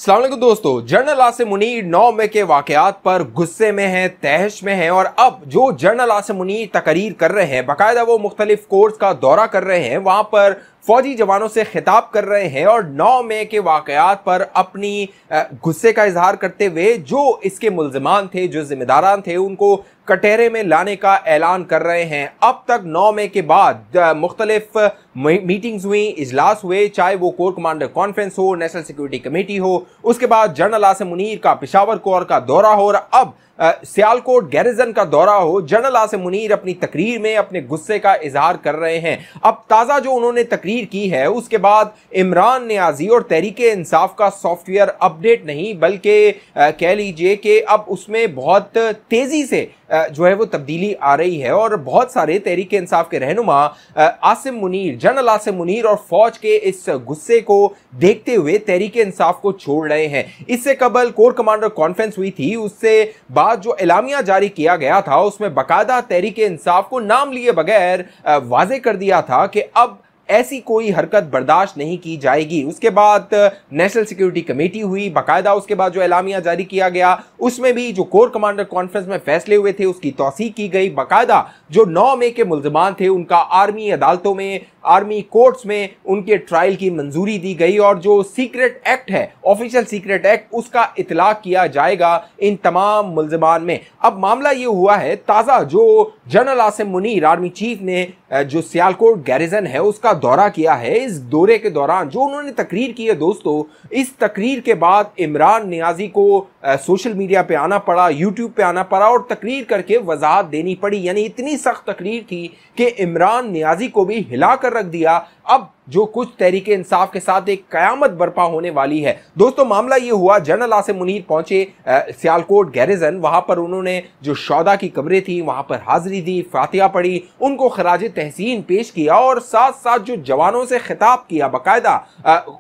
अस्सलाम वालेकुम दोस्तों, जनरल आसिम मुनीर 9 मई के वाकयात पर गुस्से में हैं, तहश में हैं और अब जो जनरल आसिम मुनीर तकरीर कर रहे हैं, बाकायदा वो मुख्तलिफ कोर्ट्स का दौरा कर रहे हैं, वहां पर फौजी जवानों से खिताब कर रहे हैं और 9 मई के वाकयात पर अपनी गुस्से का इजहार करते हुए जो इसके मुल्जिमान थे, जो जिम्मेदारान थे, उनको कटहरे में लाने का ऐलान कर रहे हैं। अब तक 9 मई के बाद मुख्तलिफ मीटिंग्स हुई, इजलास हुए, चाहे वो कोर कमांडर कॉन्फ्रेंस हो, नेशनल सिक्योरिटी कमेटी हो, उसके बाद जनरल आसिम मुनीर का पेशावर कोर का दौरा हो और अब सियालकोट गैरिजन का दौरा हो। जनरल आसिम मुनीर अपनी तकरीर में अपने गुस्से का इजहार कर रहे हैं। अब ताज़ा जो उन्होंने तकरीर की है उसके बाद इमरान नियाजी और तहरीके इंसाफ का सॉफ्टवेयर अपडेट नहीं बल्कि कह लीजिए कि अब उसमें बहुत तेज़ी से जो है वो तब्दीली आ रही है और बहुत सारे तहरीके इंसाफ के रहनुमा आसिम मुनीर, जनरल आसिम मुनीर और फौज के इस गुस्से को देखते हुए तहरीके इंसाफ को छोड़ रहे हैं। इससे कबल कोर कमांडर कॉन्फ्रेंस हुई थी, उससे बाद जो एलामिया जारी किया गया था उसमें बाकायदा तहरीके इंसाफ को नाम लिए बगैर वाजे कर दिया था कि अब ऐसी कोई हरकत बर्दाश्त नहीं की जाएगी। उसके बाद नेशनल सिक्योरिटी कमेटी हुई, बाकायदा उसके बाद जो एलामिया जारी किया गया उसमें भी जो कोर कमांडर कॉन्फ्रेंस में फैसले हुए थे उसकी तौसीक की गई। बाकायदा जो 9 मई के मुल्जिमान थे उनका आर्मी अदालतों में, आर्मी कोर्ट्स में उनके ट्रायल की मंजूरी दी गई और जो सीक्रेट एक्ट है, ऑफिशियल सीक्रेट एक्ट, उसका इतलाक किया जाएगा इन तमाम मुल्जिमान में। अब मामला ये हुआ है, ताज़ा जो general Asim Munir army chief ने जो सियालकोट गैरिजन है उसका दौरा किया है, इस दौरे के दौरान जो उन्होंने तकरीर की है दोस्तों, इस तकरीर के बाद इमरान नियाजी को सोशल मीडिया पे आना पड़ा, यूट्यूब पे आना पड़ा और तकरीर करके वजाहत देनी पड़ी। यानी इतनी सख्त तकरीर थी कि इमरान नियाजी को भी हिला कर रख दिया। अब जो कुछ तहरीके इंसाफ के साथ एक कयामत बर्पा होने वाली है। दोस्तों मामला ये हुआ, जनरल आसिम मुनीर पहुंचे सियालकोट गैरिजन, वहां पर उन्होंने जो शौदा की कब्रें थी वहां पर हाजिरी दी, फातिहा पढ़ी, उनको खराज तहसीन पेश किया और साथ साथ जो जवानों से खिताब किया, बाकायदा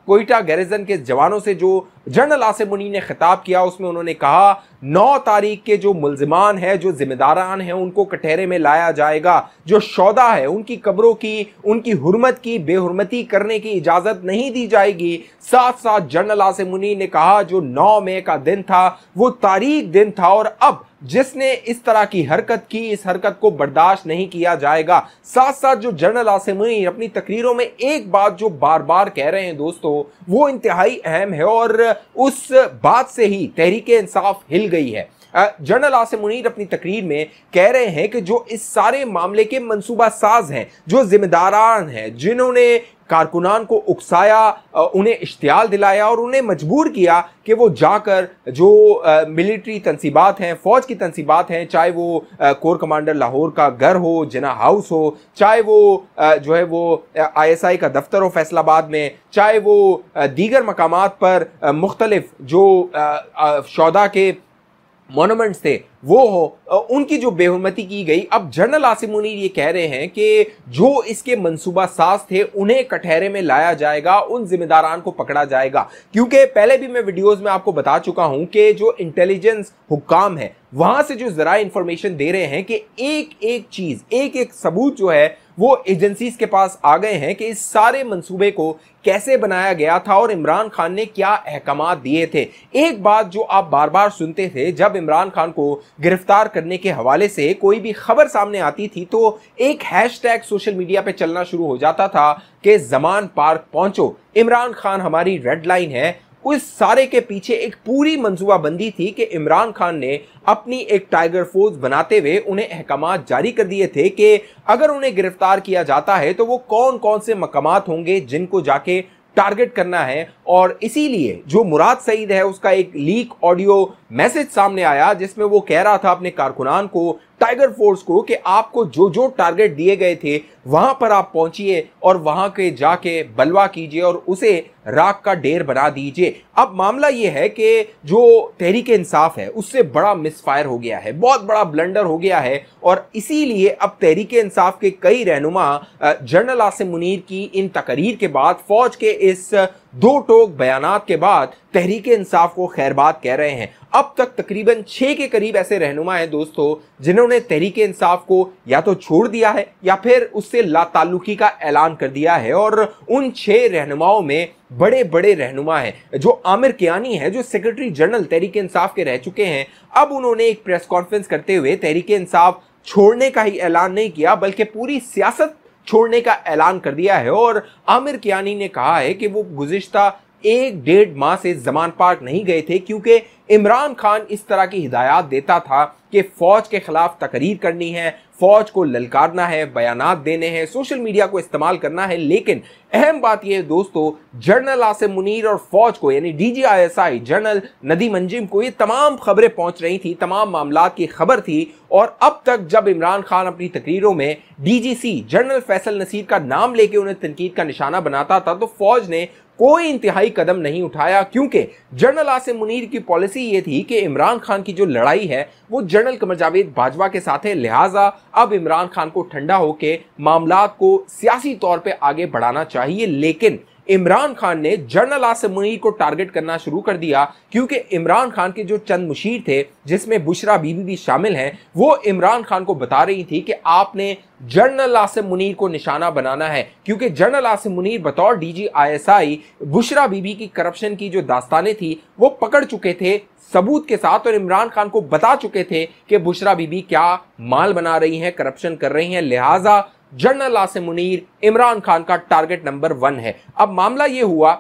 कोयटा गैरिजन के जवानों से जो जनरल आसिम मुनीर ने खिताब किया उसमें उन्होंने कहा 9 तारीख के जो मुल्जिमान हैं, जो जिम्मेदारान हैं, उनको कटहरे में लाया जाएगा। जो शौदा है उनकी कब्रों की, उनकी हुर्मत की बेहुरमती करने की इजाजत नहीं दी जाएगी। साथ साथ जनरल आसिम मुनीर ने कहा जो 9 मई का दिन था वो तारीख दिन था और अब जिसने इस तरह की हरकत की, इस हरकत को बर्दाश्त नहीं किया जाएगा। साथ साथ जो जनरल आसिम मुनीर अपनी तकरीरों में एक बात जो बार बार कह रहे हैं दोस्तों, वो इंतहाई अहम है और उस बात से ही तहरीके इंसाफ हिल गई है। जनरल आसिम मुनीर अपनी तकरीर में कह रहे हैं कि जो इस सारे मामले के मंसूबा साज हैं, जो जिम्मेदारान हैं, जिन्होंने कारकुनान को उकसाया, उन्हें इश्तियाल दिलाया और उन्हें मजबूर किया कि वो जाकर जो मिलिट्री तंसीबात हैं, फौज की तंसीबात हैं, चाहे वो कोर कमांडर लाहौर का घर हो, जिना हाउस हो, चाहे वो जो है वो ISI का दफ्तर हो फैसलाबाद में, चाहे वो दीगर मकामात पर मुख्तलिफ जो शौदा के मोनूमेंट्स थे वो हो, उनकी जो बेहुरमती की गई। अब जनरल आसिम मुनीर ये कह रहे हैं कि जो इसके मंसूबा साज थे उन्हें कटहरे में लाया जाएगा, उन जिम्मेदारान को पकड़ा जाएगा। क्योंकि पहले भी मैं वीडियोस में आपको बता चुका हूं कि जो इंटेलिजेंस हुक्काम है वहां से जो जरा इंफॉर्मेशन दे रहे हैं कि एक एक चीज, एक एक सबूत जो है वो एजेंसीज के पास आ गए हैं कि इस सारे मंसूबे को कैसे बनाया गया था और इमरान खान ने क्या अहकामात दिए थे। एक बात जो आप बार बार सुनते थे, जब इमरान खान को गिरफ्तार करने के हवाले से कोई भी खबर सामने आती थी तो एक हैशटैग सोशल मीडिया पे चलना शुरू हो जाता था कि जमान पार्क पहुंचो, इमरान खान हमारी रेड लाइन है। उस सारे के पीछे एक पूरी मंसूबाबंदी थी कि इमरान खान ने अपनी एक टाइगर फोर्स बनाते हुए उन्हें अहकामात जारी कर दिए थे कि अगर उन्हें गिरफ्तार किया जाता है तो वो कौन कौन से मकामात होंगे जिनको जाके टारगेट करना है। और इसीलिए जो मुराद सईद है उसका एक लीक ऑडियो मैसेज सामने आया जिसमें वो कह रहा था अपने कारकुनान को, टाइगर फोर्स को, कि आपको जो जो टारगेट दिए गए थे वहां पर आप पहुंचिए और वहां के जाके बलवा कीजिए और उसे राख का ढेर बना दीजिए। अब मामला यह है कि जो तहरीके इंसाफ है उससे बड़ा मिसफायर हो गया है, बहुत बड़ा ब्लंडर हो गया है और इसीलिए अब तहरीके इंसाफ के कई रहनुमा जनरल आसिम मुनीर की इन तकरीर के बाद, फौज के इस दो टोक बयानात के बाद तहरीक इंसाफ को खैरबाद कह रहे हैं। अब तक तकरीबन 6 के करीब ऐसे रहनुमा हैं दोस्तों जिन्होंने तहरीक इंसाफ को या तो छोड़ दिया है या फिर उससे लाताल्लुकी का ऐलान कर दिया है। और उन 6 रहनुमाओं में बड़े बड़े रहनुमा हैं। जो आमिर कियानी है, जो सेक्रेटरी जनरल तहरीक इंसाफ के रह चुके हैं, अब उन्होंने एक प्रेस कॉन्फ्रेंस करते हुए तहरीक इंसाफ छोड़ने का ही ऐलान नहीं किया बल्कि पूरी सियासत छोड़ने का ऐलान कर दिया है। और आमिर कियानी ने कहा है कि वो गुज़िश्ता 1-1.5 माह से जमान पार्क नहीं गए थे क्योंकि इमरान खान इस तरह की हिदायत देता था कि फौज के खिलाफ तकरीर करनी है, फौज को ललकारना है, बयानात देने हैं, सोशल मीडिया को इस्तेमाल करना है। लेकिन अहम बात यह है दोस्तों, जनरल आसिम मुनीर और फौज को यानी DGISI जनरल नदीम अंजुम को ये तमाम खबरें पहुंच रही थी, तमाम मामला की खबर थी। और अब तक जब इमरान खान अपनी तकरीरों में DGC जनरल फैसल नसीर का नाम लेके उन्हें तनकीद का निशाना बनाता था तो फौज ने कोई इंतहाई कदम नहीं उठाया क्योंकि जनरल आसिम मुनीर की पॉलिसी ये थी कि इमरान खान की जो लड़ाई है वो जनरल कमर जावेद बाजवा के साथ है, लिहाजा अब इमरान खान को ठंडा होकर मामलात को सियासी तौर पे आगे बढ़ाना चाहिए। लेकिन इमरान खान ने जनरल आसिम मुनीर को टारगेट करना शुरू कर दिया क्योंकि इमरान खान के जो चंद मुशीर थे जिसमें बुशरा बीबी भी शामिल हैं, वो इमरान खान को बता रही थी कि आपने जनरल आसिम मुनीर को निशाना बनाना है क्योंकि जनरल आसिम मुनीर बतौर DGISI बुशरा बीबी की करप्शन की जो दास्तानें थी वो पकड़ चुके थे सबूत के साथ और इमरान खान को बता चुके थे कि बुशरा बीबी क्या माल बना रही हैं, करप्शन कर रही हैं। लिहाजा जनरल आसिम मुनीर इमरान खान का टारगेट नंबर 1 है। अब मामला यह हुआ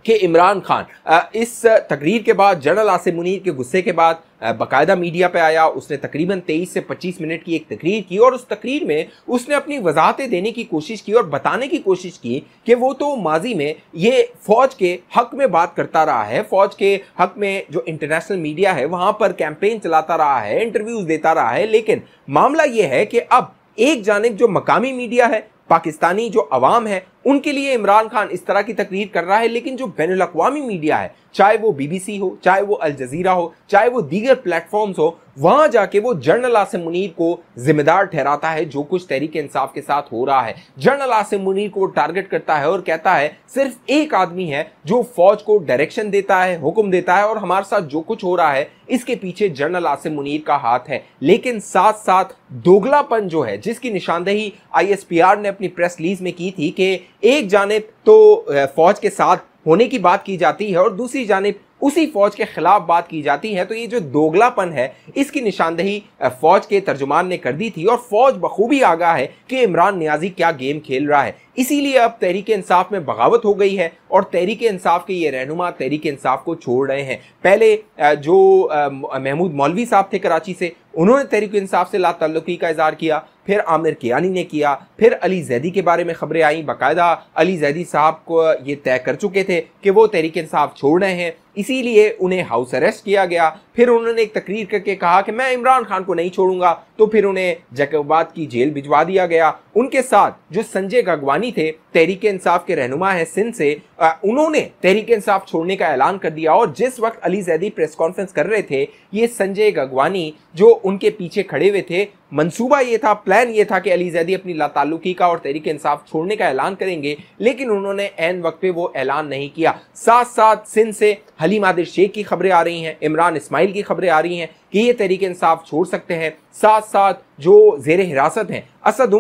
कि इमरान खान इस तकरीर के बाद, जनरल आसिम मुनीर के गुस्से के बाद बाकायदा मीडिया पे आया। उसने तकरीबन 23 से 25 मिनट की एक तकरीर की और उस तकरीर में उसने अपनी वजाहतें देने की कोशिश की और बताने की कोशिश की कि वो तो माजी में ये फौज के हक में बात करता रहा है, फौज के हक में जो इंटरनेशनल मीडिया है वहां पर कैंपेन चलाता रहा है, इंटरव्यूज देता रहा है। लेकिन मामला ये है कि अब एक जानिब जो मकामी मीडिया है, पाकिस्तानी जो अवाम है, उनके लिए इमरान खान इस तरह की तकरीर कर रहा है, लेकिन जो बैनुल अक़वामी मीडिया है, चाहे वो BBC हो, चाहे वो अल जजीरा हो, चाहे वो दीगर प्लेटफॉर्म्स हो, वहां जाके वो जनरल आसिम मुनीर को जिम्मेदार ठहराता है जो कुछ तहरीक इंसाफ के साथ हो रहा है। जनरल आसिम मुनीर को टारगेट करता है और कहता है सिर्फ एक आदमी है जो फौज को डायरेक्शन देता है, हुक्म देता है और हमारे साथ जो कुछ हो रहा है इसके पीछे जनरल आसिम मुनीर का हाथ है। लेकिन साथ साथ दोगलापन जो है, जिसकी निशानदेही ISPR ने अपनी प्रेस रिलीज में की थी कि एक जानिब तो फौज के साथ होने की बात की जाती है और दूसरी जानिब उसी फौज के खिलाफ बात की जाती है, तो ये जो दोगलापन है इसकी निशानदेही फौज के तर्जुमान ने कर दी थी और फौज बखूबी आगाह है कि इमरान नियाजी क्या गेम खेल रहा है। इसीलिए अब तहरीक इंसाफ में बगावत हो गई है और तहरीक इंसाफ के ये रहनुमा तहरीक इंसाफ को छोड़ रहे हैं। पहले जो महमूद मौलवी साहब थे कराची से, उन्होंने तहरीक इंसाफ से लाताल्लुकी का इजहार किया, फिर आमिर कियानी ने किया, फिर अली जैदी के बारे में खबरें आई। बाकायदा अली जैदी साहब को ये तय कर चुके थे कि वो तहरीक इंसाफ छोड़ रहे हैं, इसीलिए उन्हें हाउस अरेस्ट किया गया। फिर उन्होंने एक तकरीर करके कहा कि मैं इमरान खान को नहीं छोड़ूंगा, तो फिर उन्हें जैकबाद की जेल भिजवा दिया गया। उनके साथ जो संजय गगवानी थे, तहरीक इंसाफ के रहनुमा है सिंध से, उन्होंने तहरीक इंसाफ छोड़ने का ऐलान कर दिया। और जिस वक्त अली जैदी प्रेस कॉन्फ्रेंस कर रहे थे, ये संजय गगवानी जो उनके पीछे खड़े हुए थे, मंसूबा ये था, प्लान ये था कि अली जैदी अपनी लाताल्लुकी का और तहरीक इंसाफ छोड़ने का ऐलान करेंगे, लेकिन उन्होंने ऐन वक्त पे वो ऐलान नहीं किया। साथ साथ सिंध से हलीम आदिल शेख की खबरें आ रही हैं, इमरान इस्माइल की खबरें आ रही हैं कि ये तहरीक इंसाफ छोड़ सकते हैं। साथ साथ जो जेर हिरासत हैं असद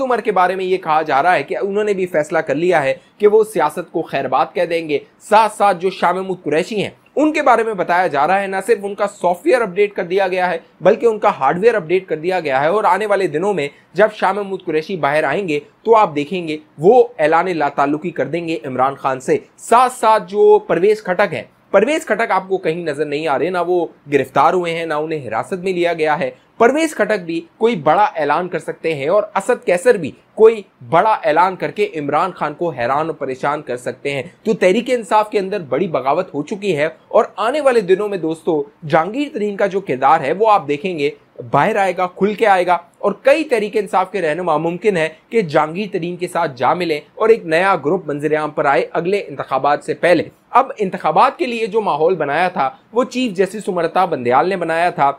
उमर के बारे में ये कहा जा रहा है कि उन्होंने भी फैसला कर लिया है कि वो सियासत को खैरबाद कह देंगे। साथ साथ जो शाह महमूद कुरैशी हैं, उनके बारे में बताया जा रहा है न सिर्फ उनका सॉफ्टवेयर अपडेट कर दिया गया है बल्कि उनका हार्डवेयर अपडेट कर दिया गया है। और आने वाले दिनों में जब शाह महमूद कुरैशी बाहर आएंगे तो आप देखेंगे वो ऐलान लाताल्लुकी कर देंगे इमरान खान से। साथ साथ जो परवेज खटक आपको कहीं नजर नहीं आ रहे, ना वो गिरफ्तार हुए हैं, ना उन्हें हिरासत में लिया गया है। परवेज खटक भी कोई बड़ा ऐलान कर सकते हैं और असद कैसर भी कोई बड़ा ऐलान करके इमरान खान को हैरान और परेशान कर सकते हैं। तो तहरीक इंसाफ के अंदर बड़ी बगावत हो चुकी है और आने वाले दिनों में दोस्तों जहांगीर तरीन का जो किरदार है वो आप देखेंगे बाहर आएगा, खुल के आएगा। और कई तहरीक इंसाफ के रहनुमा मुमकिन है कि जहांगीर तरीन के साथ जा मिले और एक नया ग्रुप मंजर-ए-आम पर आए अगले इंतखाबात से पहले। अब इंतखाबात के लिए जो माहौल बनाया था वो चीफ जस्टिस उमरता बंदयाल ने बनाया था,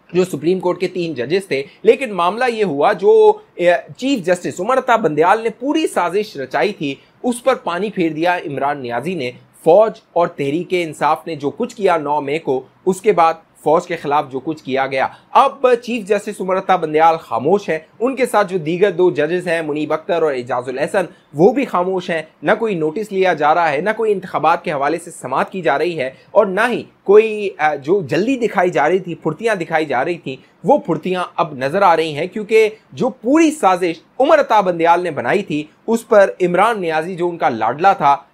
जो सुप्रीम कोर्ट के 3 जजेस थे। लेकिन मामला ये हुआ, जो चीफ जस्टिस उमरता बंदयाल ने पूरी साजिश रचाई थी उस पर पानी फेर दिया इमरान नियाजी ने। फौज और तहरीक इंसाफ ने जो कुछ किया 9 मई को, उसके बाद फौज के खिलाफ जो कुछ किया गया। अब चीफ जस्टिस उमर अता बंदयाल खामोश हैं, उनके साथ जो दीगर 2 जजेस हैं मुनीब अख्तर और एजाजुल एहसन, वो भी खामोश हैं। ना कोई नोटिस लिया जा रहा है, ना कोई इंतखाबात के हवाले से समाअत की जा रही है, और ना ही कोई जो जल्दी दिखाई जा रही थी, फुर्तियां दिखाई जा रही थी, वो फुर्तियां अब नजर आ रही हैं। क्योंकि जो पूरी साजिश उमर अता बंदयाल ने बनाई थी, उस पर इमरान नियाजी जो उनका लाडला था,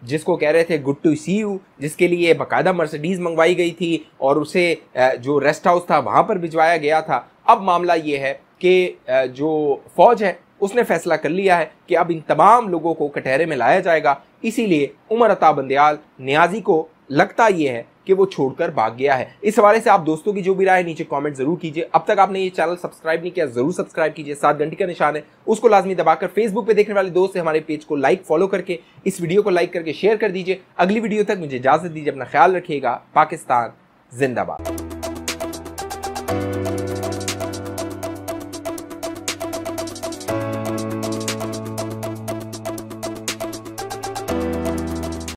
जिसको कह रहे थे गुड टू सी यू, जिसके लिए बाकायदा मर्सिडीज मंगवाई गई थी और उसे जो रेस्ट हाउस था वहां पर भिजवाया गया था। अब मामला ये है कि जो फौज है उसने फैसला कर लिया है कि अब इन तमाम लोगों को कटहरे में लाया जाएगा। इसीलिए उमर अता बंदयाल नियाजी को लगता ये है कि वो छोड़कर भाग गया है। इस हवाले से आप दोस्तों की जो भी राय है नीचे कमेंट जरूर कीजिए। अब तक आपने ये चैनल सब्सक्राइब नहीं किया, जरूर सब्सक्राइब कीजिए। 7 घंटे का निशान है उसको लाजमी दबाकर फेसबुक पे देखने वाले दोस्त हमारे पेज को लाइक फॉलो करके, इस वीडियो को लाइक करके शेयर कर दीजिए। अगली वीडियो तक मुझे इजाजत दीजिए, अपना ख्याल रखिएगा। पाकिस्तान जिंदाबाद।